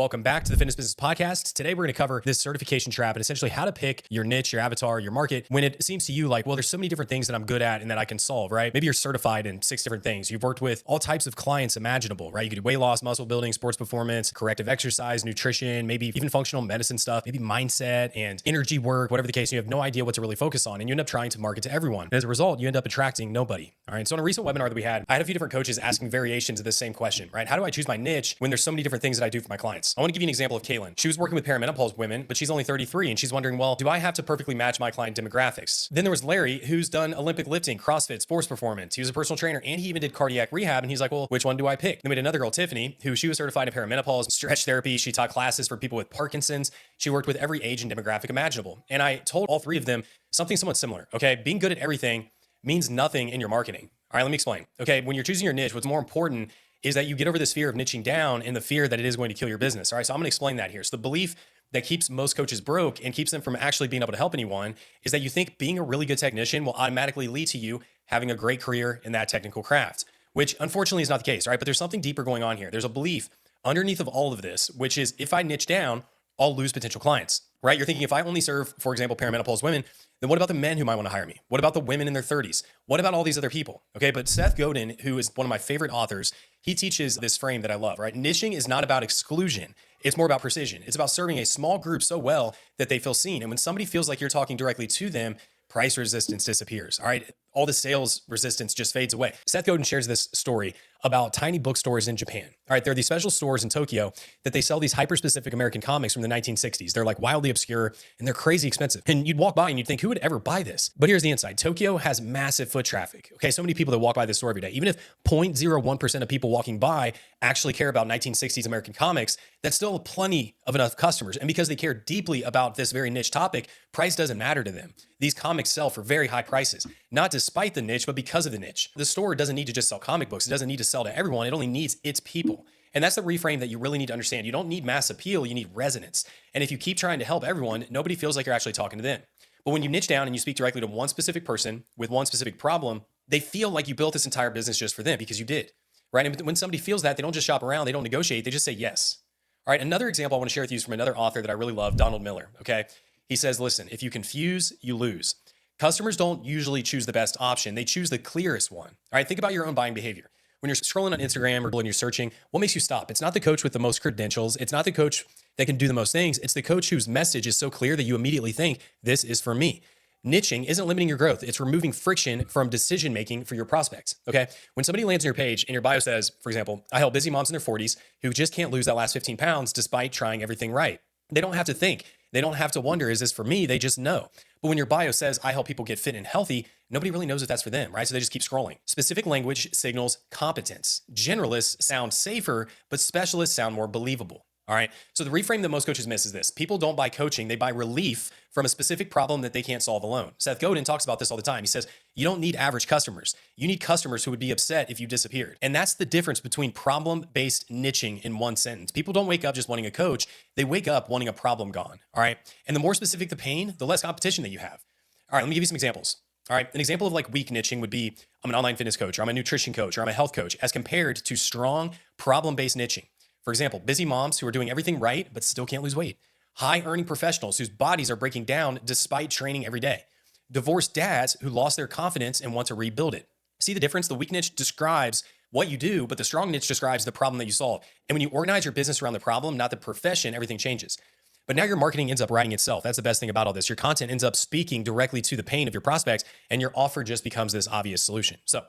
Welcome back to the Fitness Business Podcast. Today, we're going to cover this certification trap and essentially how to pick your niche, your avatar, your market when it seems to you like, well, there's so many different things that I'm good at and that I can solve, right? Maybe you're certified in 6 different things. You've worked with all types of clients imaginable, right? You could do weight loss, muscle building, sports performance, corrective exercise, nutrition, maybe even functional medicine stuff, maybe mindset and energy work, whatever the case. You have no idea what to really focus on and you end up trying to market to everyone. And as a result, you end up attracting nobody. All right. So in a recent webinar that we had, I had a few different coaches asking variations of this same question, right? How do I choose my niche when there's so many different things that I do for my clients? I want to give you an example of Kaylin. She was working with perimenopause women, but she's only 33 and she's wondering, well, do I have to perfectly match my client demographics? Then there was Larry, who's done Olympic lifting, CrossFit, sports performance. He was a personal trainer and he even did cardiac rehab. And he's like, well, which one do I pick? Then we had another girl, Tiffany, who she was certified in perimenopause, stretch therapy. She taught classes for people with Parkinson's. She worked with every age and demographic imaginable. And I told all 3 of them something somewhat similar. Okay. Being good at everything means nothing in your marketing. All right, let me explain. Okay. When you're choosing your niche, what's more important is that you get over this fear of niching down and the fear that it is going to kill your business. All right. So I'm going to explain that here. So the belief that keeps most coaches broke and keeps them from actually being able to help anyone is that you think being a really good technician will automatically lead to you having a great career in that technical craft, which unfortunately is not the case. All right. But there's something deeper going on here. There's a belief underneath of all of this, which is if I niche down, I'll lose potential clients, right? You're thinking if I only serve, for example, perimenopause women, then what about the men who might want to hire me? What about the women in their 30s? What about all these other people? Okay, but Seth Godin, who is one of my favorite authors, he teaches this frame that I love, right? Niching is not about exclusion. It's more about precision. It's about serving a small group so well that they feel seen. And when somebody feels like you're talking directly to them, price resistance disappears. All right. All the sales resistance just fades away. Seth Godin shares this story about tiny bookstores in Japan. All right. There are these special stores in Tokyo that they sell these hyper-specific American comics from the 1960s. They're like wildly obscure and they're crazy expensive. And you'd walk by and you'd think, who would ever buy this? But here's the inside. Tokyo has massive foot traffic. Okay. So many people that walk by this store every day. Even if 0.01% of people walking by actually care about 1960s American comics, that's still plenty of enough customers. And because they care deeply about this very niche topic, price doesn't matter to them. These comics sell for very high prices, not despite the niche, but because of the niche. The store doesn't need to just sell comic books. It doesn't need to sell to everyone. It only needs its people. And that's the reframe that you really need to understand. You don't need mass appeal. You need resonance. And if you keep trying to help everyone, nobody feels like you're actually talking to them. But when you niche down and you speak directly to one specific person with one specific problem, they feel like you built this entire business just for them because you did, right? And when somebody feels that, they don't just shop around. They don't negotiate. They just say yes. All right. Another example I want to share with you is from another author that I really love, Donald Miller. Okay. He says, listen, if you confuse, you lose. Customers don't usually choose the best option. They choose the clearest one. All right. Think about your own buying behavior. When you're scrolling on Instagram or when you're searching, what makes you stop? It's not the coach with the most credentials. It's not the coach that can do the most things. It's the coach whose message is so clear that you immediately think this is for me. Niching isn't limiting your growth. It's removing friction from decision-making for your prospects. Okay. When somebody lands on your page and your bio says, for example, I help busy moms in their 40s who just can't lose that last 15 pounds despite trying everything right. They don't have to think. They don't have to wonder, is this for me? They just know. But when your bio says, I help people get fit and healthy, nobody really knows if that's for them, right? So they just keep scrolling. Specific language signals competence. Generalists sound safer, but specialists sound more believable. All right. So the reframe that most coaches miss is this. People don't buy coaching. They buy relief from a specific problem that they can't solve alone. Seth Godin talks about this all the time. He says, you don't need average customers. You need customers who would be upset if you disappeared. And that's the difference between problem-based niching in one sentence. People don't wake up just wanting a coach. They wake up wanting a problem gone. All right. And the more specific the pain, the less competition that you have. All right. Let me give you some examples. All right. An example of like weak niching would be I'm an online fitness coach, or I'm a nutrition coach, or I'm a health coach, as compared to strong problem-based niching. For example, busy moms who are doing everything right, but still can't lose weight. High earning professionals whose bodies are breaking down despite training every day. Divorced dads who lost their confidence and want to rebuild it. See the difference? The weak niche describes what you do, but the strong niche describes the problem that you solve. And when you organize your business around the problem, not the profession, everything changes. But now your marketing ends up writing itself. That's the best thing about all this. Your content ends up speaking directly to the pain of your prospects, and your offer just becomes this obvious solution. So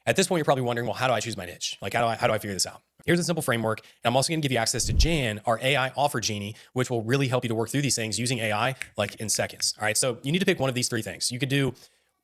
at this point, you're probably wondering, well, how do I choose my niche? Like, how do I figure this out? Here's a simple framework. And I'm also going to give you access to Jan, our AI offer genie, which will really help you to work through these things using AI like in seconds. All right. So you need to pick one of these 3 things. You could do,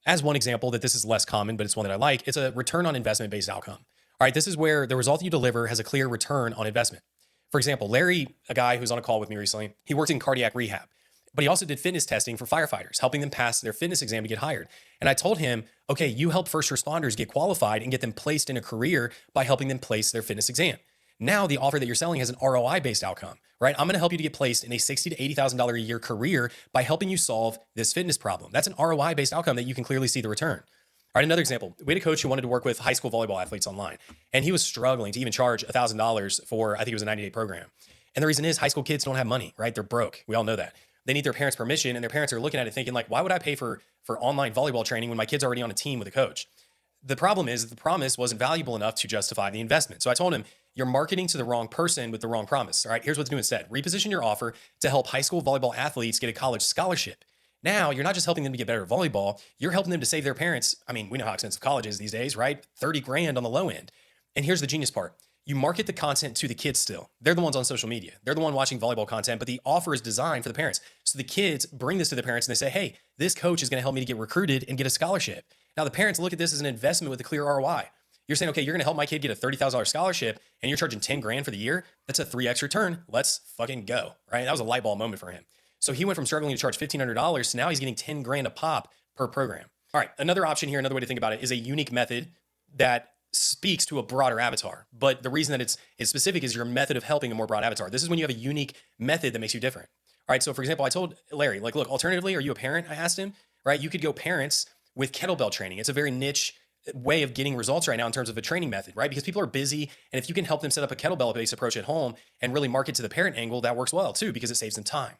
as one example, that this is less common, but it's one that I like. It's a return on investment based outcome. All right. This is where the result you deliver has a clear return on investment. For example, Larry, a guy who's on a call with me recently, he worked in cardiac rehab. But he also did fitness testing for firefighters, helping them pass their fitness exam to get hired. And I told him, okay, you help first responders get qualified and get them placed in a career by helping them place their fitness exam. Now the offer that you're selling has an ROI-based outcome, right? I'm going to help you to get placed in a $60,000 to $80,000 a year career by helping you solve this fitness problem. That's an ROI-based outcome that you can clearly see the return. All right, another example. We had a coach who wanted to work with high school volleyball athletes online, and he was struggling to even charge $1,000 for, I think it was a 90-day program. And the reason is high school kids don't have money, right? They're broke. We all know that. They need their parents' permission, and their parents are looking at it thinking like, why would I pay for online volleyball training when my kid's already on a team with a coach? The problem is that the promise wasn't valuable enough to justify the investment. So I told him, you're marketing to the wrong person with the wrong promise. All right, here's what to do instead. Reposition your offer to help high school volleyball athletes get a college scholarship. Now, you're not just helping them to get better at volleyball, you're helping them to save their parents. I mean, we know how expensive college is these days, right? 30 grand on the low end. And here's the genius part. You market the content to the kids still. They're the ones on social media. They're the one watching volleyball content, but the offer is designed for the parents. So the kids bring this to the parents and they say, hey, this coach is going to help me to get recruited and get a scholarship. Now the parents look at this as an investment with a clear ROI. You're saying, okay, you're going to help my kid get a $30,000 scholarship and you're charging 10 grand for the year. That's a 3X return. Let's fucking go, right? That was a light bulb moment for him. So he went from struggling to charge $1,500 to now he's getting 10 grand a pop per program. All right, another option here, another way to think about it is a unique method that speaks to a broader avatar. But the reason that it's specific is your method of helping a more broad avatar. This is when you have a unique method that makes you different. All right, so for example, I told Larry, like, look, alternatively, are you a parent? I asked him, right? You could go parents with kettlebell training. It's a very niche way of getting results right now in terms of a training method, right? Because people are busy. And if you can help them set up a kettlebell-based approach at home and really market to the parent angle, that works well too, because it saves them time.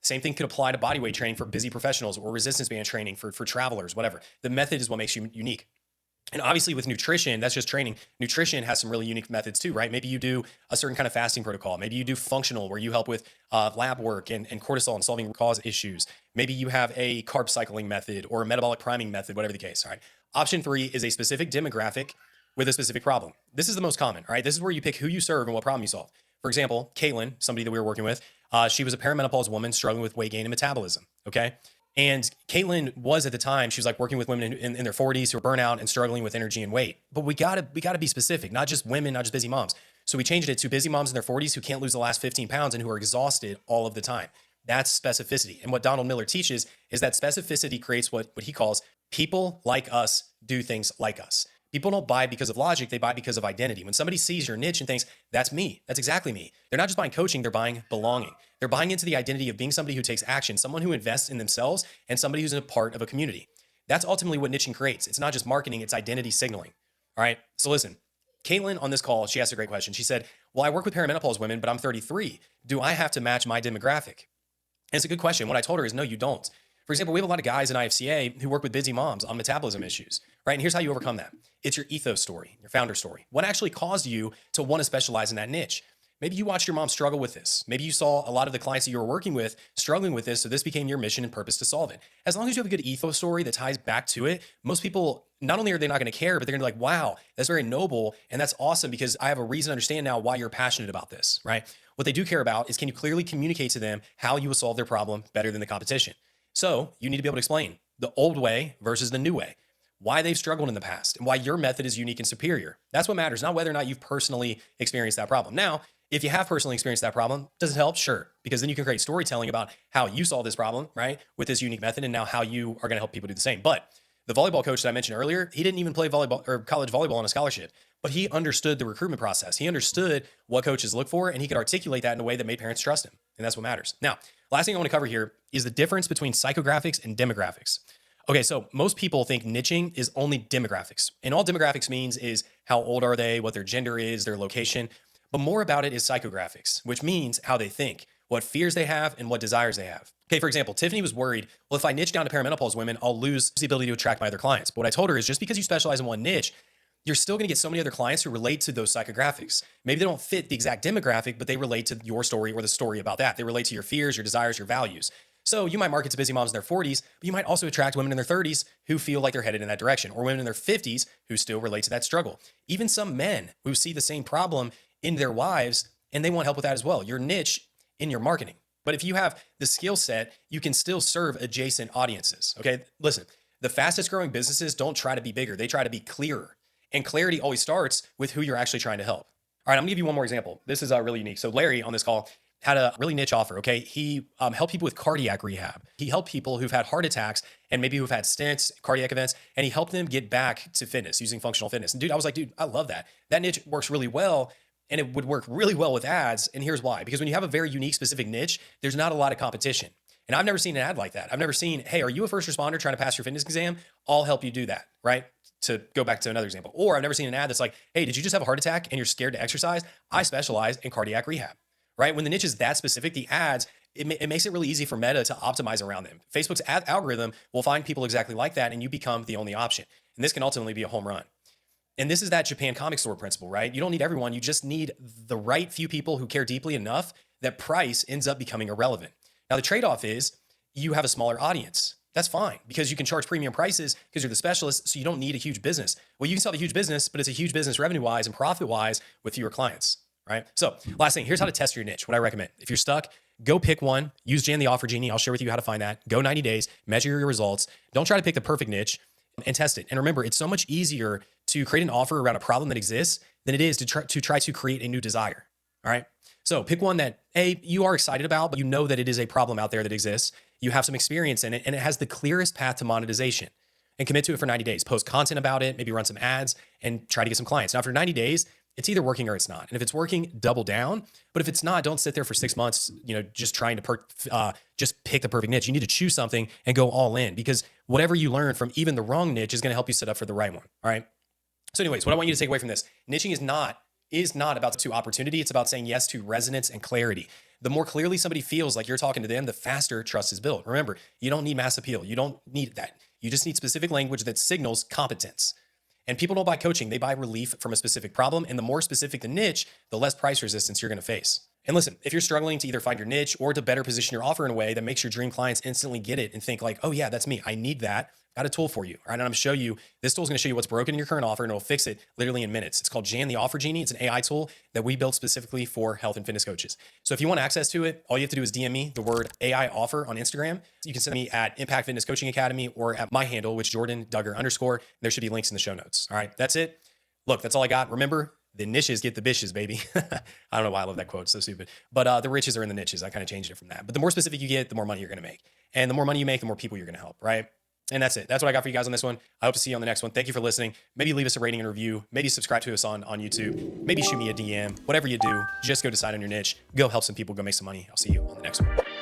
Same thing could apply to bodyweight training for busy professionals or resistance band training for travelers, whatever. The method is what makes you unique. And obviously with nutrition, that's just training. Nutrition has some really unique methods too, right? Maybe you do a certain kind of fasting protocol. Maybe you do functional where you help with lab work and cortisol and solving cause issues. Maybe you have a carb cycling method or a metabolic priming method, whatever the case, all right? Option 3 is a specific demographic with a specific problem. This is the most common, all right? This is where you pick who you serve and what problem you solve. For example, Caitlin, somebody that we were working with, she was a perimenopause woman struggling with weight gain and metabolism, okay? And Caitlin was at the time, she was like working with women in their 40s who are burnout and struggling with energy and weight. But we gotta be specific, not just women, not just busy moms. So we changed it to busy moms in their 40s who can't lose the last 15 pounds and who are exhausted all of the time. That's specificity. And what Donald Miller teaches is that specificity creates what he calls people like us do things like us. People don't buy because of logic, they buy because of identity. When somebody sees your niche and thinks, that's me, that's exactly me. They're not just buying coaching, they're buying belonging. They're buying into the identity of being somebody who takes action, someone who invests in themselves, and somebody who's a part of a community. That's ultimately what niching creates. It's not just marketing, it's identity signaling. All right, so listen, Caitlin on this call, she asked a great question. She said, well, I work with perimenopause women, but I'm 33. Do I have to match my demographic? And it's a good question. What I told her is, no, you don't. For example, we have a lot of guys in IFCA who work with busy moms on metabolism issues, right? And here's how you overcome that. It's your ethos story, your founder story. What actually caused you to want to specialize in that niche? Maybe you watched your mom struggle with this. Maybe you saw a lot of the clients that you were working with struggling with this, so this became your mission and purpose to solve it. As long as you have a good ethos story that ties back to it, most people, not only are they not going to care, but they're going to be like, wow, that's very noble. And that's awesome because I have a reason to understand now why you're passionate about this, right? What they do care about is, can you clearly communicate to them how you will solve their problem better than the competition? So you need to be able to explain the old way versus the new way, why they've struggled in the past, and why your method is unique and superior. That's what matters, not whether or not you've personally experienced that problem. Now, if you have personally experienced that problem, does it help? Sure, because then you can create storytelling about how you solve this problem, right, with this unique method, and now how you are going to help people do the same. But the volleyball coach that I mentioned earlier, he didn't even play volleyball or college volleyball on a scholarship, but he understood the recruitment process. He understood what coaches look for, and he could articulate that in a way that made parents trust him. And that's what matters. Now, last thing I want to cover here is the difference between psychographics and demographics. Okay, so most people think niching is only demographics. And all demographics means is how old are they, what their gender is, their location. But more about it is psychographics, which means how they think, what fears they have, and what desires they have. Okay, for example, Tiffany was worried, well, if I niche down to perimenopause women, I'll lose the ability to attract my other clients. But what I told her is, just because you specialize in one niche, you're still going to get so many other clients who relate to those psychographics. Maybe they don't fit the exact demographic, but they relate to your story or the story about that. They relate to your fears, your desires, your values. So you might market to busy moms in their 40s, but you might also attract women in their 30s who feel like they're headed in that direction, or women in their 50s who still relate to that struggle. Even some men who see the same problem in their wives, and they want help with that as well. Your niche in your marketing. But if you have the skill set, you can still serve adjacent audiences. Okay, listen, the fastest growing businesses don't try to be bigger. They try to be clearer. And clarity always starts with who you're actually trying to help. All right, I'm gonna give you one more example. This is really unique. So Larry on this call had a really niche offer, okay? He helped people with cardiac rehab. He helped people who've had heart attacks and maybe who've had stents, cardiac events, and he helped them get back to fitness using functional fitness. And dude, I was like, dude, I love that. That niche works really well, and it would work really well with ads. And here's why. Because when you have a very unique, specific niche, there's not a lot of competition. And I've never seen an ad like that. I've never seen, hey, are you a first responder trying to pass your fitness exam? I'll help you do that, right? To go back to another example. Or I've never seen an ad that's like, hey, did you just have a heart attack and you're scared to exercise? I specialize in cardiac rehab, right? When the niche is that specific, the ads, it makes it really easy for Meta to optimize around them. Facebook's ad algorithm will find people exactly like that, and you become the only option. And this can ultimately be a home run. And this is that Japan comic store principle, right? You don't need everyone. You just need the right few people who care deeply enough that price ends up becoming irrelevant. Now, the trade-off is you have a smaller audience. That's fine because you can charge premium prices because you're the specialist, so you don't need a huge business. Well, you can sell a huge business, but it's a huge business revenue-wise and profit-wise with fewer clients, right? So last thing, here's how to test your niche. What I recommend. If you're stuck, go pick one. Use Jan the Offer Genie. I'll share with you how to find that. Go 90 days, measure your results. Don't try to pick the perfect niche and test it. And remember, it's so much easier to create an offer around a problem that exists than it is to try to create a new desire, all right? So pick one that, A, you are excited about, but you know that it is a problem out there that exists. You have some experience in it, and it has the clearest path to monetization. And commit to it for 90 days. Post content about it, maybe run some ads, and try to get some clients. Now, after 90 days, it's either working or it's not. And if it's working, double down. But if it's not, don't sit there for 6 months, just trying to just pick the perfect niche. You need to choose something and go all in, because whatever you learn from even the wrong niche is going to help you set up for the right one. All right. So anyways, what I want you to take away from this, niching is not about to opportunity. It's about saying yes to resonance and clarity. The more clearly somebody feels like you're talking to them, the faster trust is built. Remember, you don't need mass appeal. You don't need that. You just need specific language that signals competence. And people don't buy coaching. They buy relief from a specific problem. And the more specific the niche, the less price resistance you're going to face. And listen, if you're struggling to either find your niche or to better position your offer in a way that makes your dream clients instantly get it and think like, oh yeah, that's me. I need that. Got a tool for you. All right, and I'm gonna show you, this tool is gonna show you what's broken in your current offer and it'll fix it literally in minutes. It's called Jan the Offer Genie. It's an AI tool that we built specifically for health and fitness coaches. So if you want access to it, all you have to do is DM me the word AI offer on Instagram. You can send me at Impact Fitness Coaching Academy or at my handle, which Jordan Duggar _. There should be links in the show notes. All right, that's it. Look, that's all I got. Remember, the niches get the bitches, baby. I don't know why I love that quote. It's so stupid. But the riches are in the niches. I kind of changed it from that. But the more specific you get, the more money you're going to make. And the more money you make, the more people you're going to help, right? And that's it. That's what I got for you guys on this one. I hope to see you on the next one. Thank you for listening. Maybe leave us a rating and review. Maybe subscribe to us on YouTube. Maybe shoot me a DM. Whatever you do, just go decide on your niche. Go help some people. Go make some money. I'll see you on the next one.